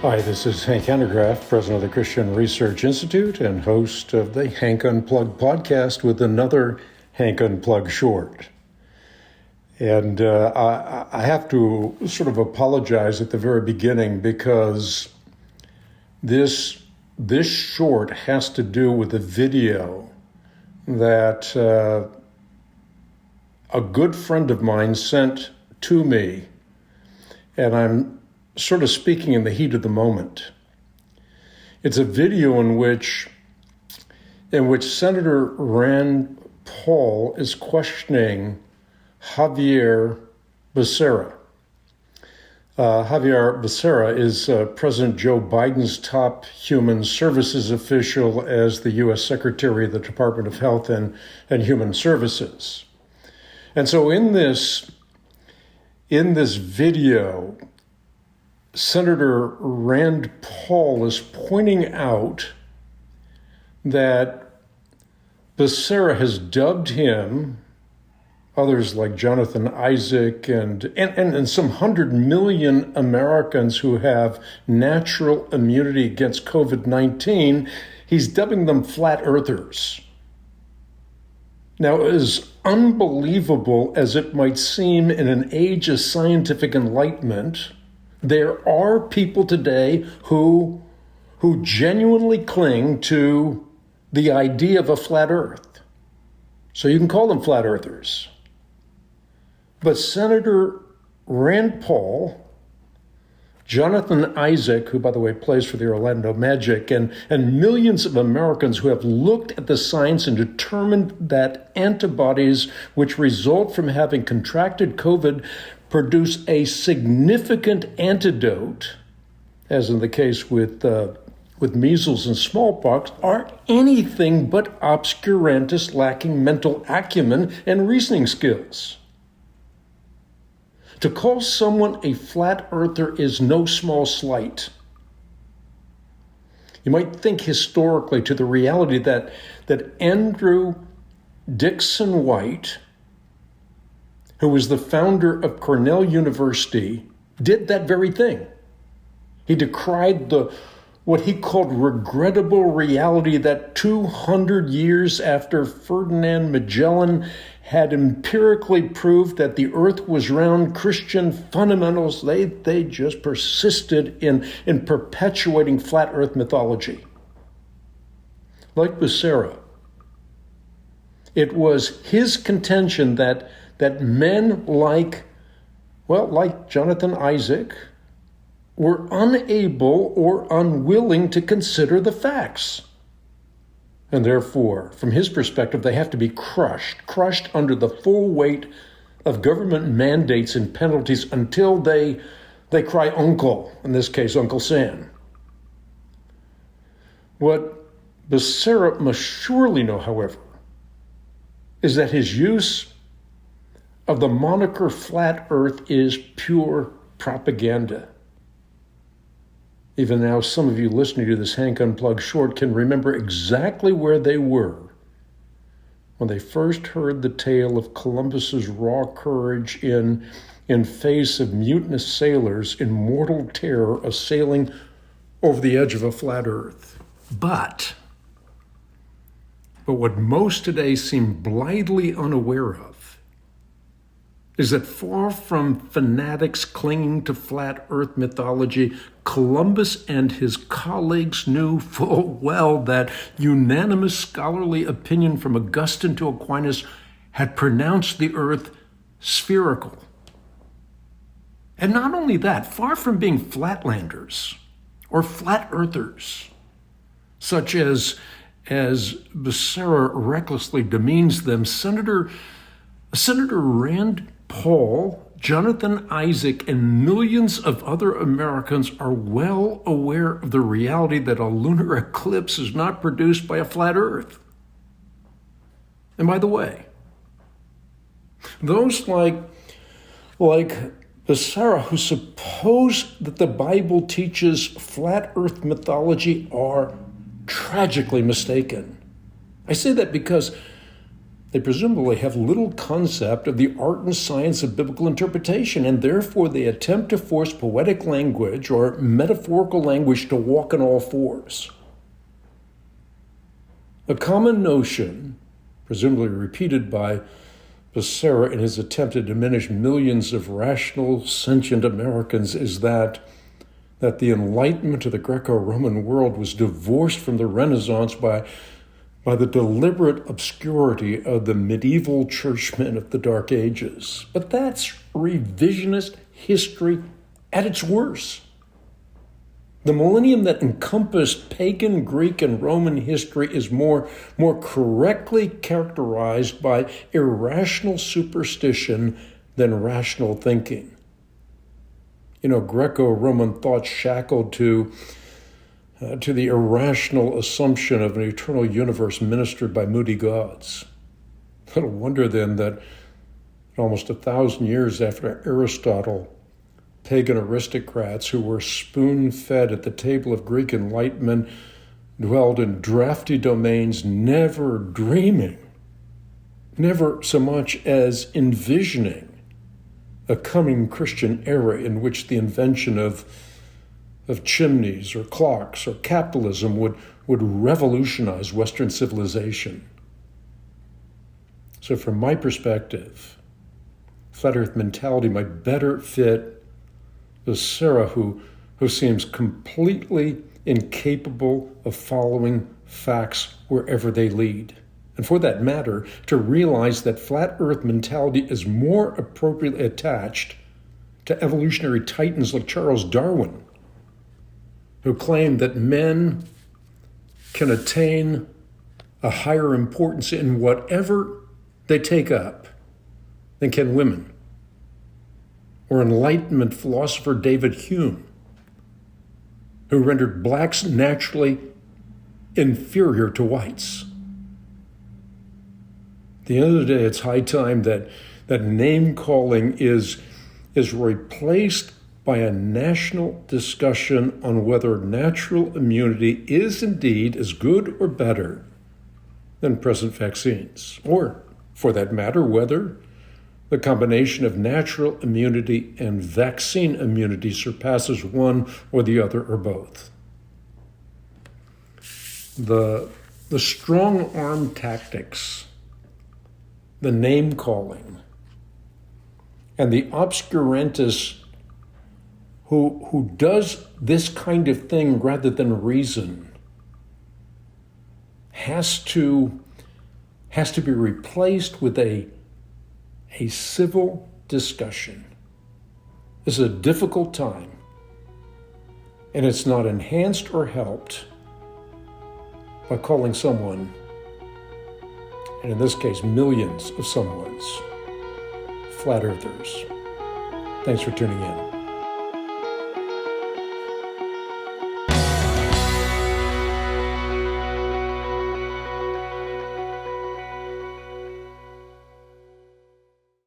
Hi, this is Hank Hanegraaff, president of the Christian Research Institute and host of the Hank Unplugged podcast with another Hank Unplugged short. And I have to sort of apologize at the very beginning because this short has to do with a video that a good friend of mine sent to me, and I'm sort of speaking in the heat of the moment. It's a video in which Senator Rand Paul is questioning Xavier Becerra. Xavier Becerra is President Joe Biden's top human services official as the U.S. Secretary of the Department of Health and Human Services. And so in this video, Senator Rand Paul is pointing out that Becerra has dubbed him, others like Jonathan Isaac, and some 100 million Americans who have natural immunity against COVID-19, he's dubbing them flat earthers. Now, as unbelievable as it might seem in an age of scientific enlightenment, there are people today who genuinely cling to the idea of a flat earth. So you can call them flat earthers. But Senator Rand Paul, Jonathan Isaac, who, by the way, plays for the Orlando Magic, and millions of Americans who have looked at the science and determined that antibodies which result from having contracted COVID produce a significant antidote, as in the case with measles and smallpox, are anything but obscurantists lacking mental acumen and reasoning skills. To call someone a flat earther is no small slight. You might think historically to the reality that Andrew Dickson White, who was the founder of Cornell University, did that very thing. He decried what he called regrettable reality that 200 years after Ferdinand Magellan had empirically proved that the earth was round, Christian fundamentalists, they just persisted in perpetuating flat earth mythology. Like Becerra, it was his contention that men like Jonathan Isaac were unable or unwilling to consider the facts. And therefore, from his perspective, they have to be crushed under the full weight of government mandates and penalties until they cry uncle, in this case, Uncle Sam. What Becerra must surely know, however, is that his use of the moniker flat earth is pure propaganda. Even now, some of you listening to this Hank Unplugged short can remember exactly where they were when they first heard the tale of Columbus's raw courage in face of mutinous sailors in mortal terror of sailing over the edge of a flat earth. But what most today seem blithely unaware of is that far from fanatics clinging to flat earth mythology, Columbus and his colleagues knew full well that unanimous scholarly opinion from Augustine to Aquinas had pronounced the earth spherical. And not only that, far from being flatlanders or flat earthers, such as Becerra recklessly demeans them, Senator Rand Paul, Jonathan Isaac, and millions of other Americans are well aware of the reality that a lunar eclipse is not produced by a flat earth. And by the way, those like Becerra who suppose that the Bible teaches flat earth mythology are tragically mistaken. I say that because They presumably have little concept of the art and science of biblical interpretation, and therefore they attempt to force poetic language or metaphorical language to walk on all fours. A common notion, presumably repeated by Becerra in his attempt to diminish millions of rational, sentient Americans, is that the Enlightenment of the Greco-Roman world was divorced from the Renaissance by the deliberate obscurity of the medieval churchmen of the Dark Ages. But that's revisionist history at its worst. The millennium that encompassed pagan, Greek, and Roman history is more correctly characterized by irrational superstition than rational thinking. Greco-Roman thought shackled to the irrational assumption of an eternal universe ministered by moody gods. Little wonder then that almost 1,000 years after Aristotle, pagan aristocrats who were spoon-fed at the table of Greek Enlightenment dwelled in drafty domains, never dreaming, never so much as envisioning a coming Christian era in which the invention of chimneys or clocks or capitalism would revolutionize Western civilization. So from my perspective, flat earth mentality might better fit Becerra, who seems completely incapable of following facts wherever they lead. And for that matter, to realize that flat earth mentality is more appropriately attached to evolutionary titans like Charles Darwin, who claimed that men can attain a higher importance in whatever they take up than can women. Or Enlightenment philosopher David Hume, who rendered blacks naturally inferior to whites. At the end of the day, it's high time that name-calling is replaced by a national discussion on whether natural immunity is indeed as good or better than present vaccines, or, for that matter, whether the combination of natural immunity and vaccine immunity surpasses one or the other or both. The strong-arm tactics, the name-calling, and the obscurantist who does this kind of thing rather than reason has to be replaced with a civil discussion. This is a difficult time, and it's not enhanced or helped by calling someone, and in this case, millions of someones, flat earthers. Thanks for tuning in.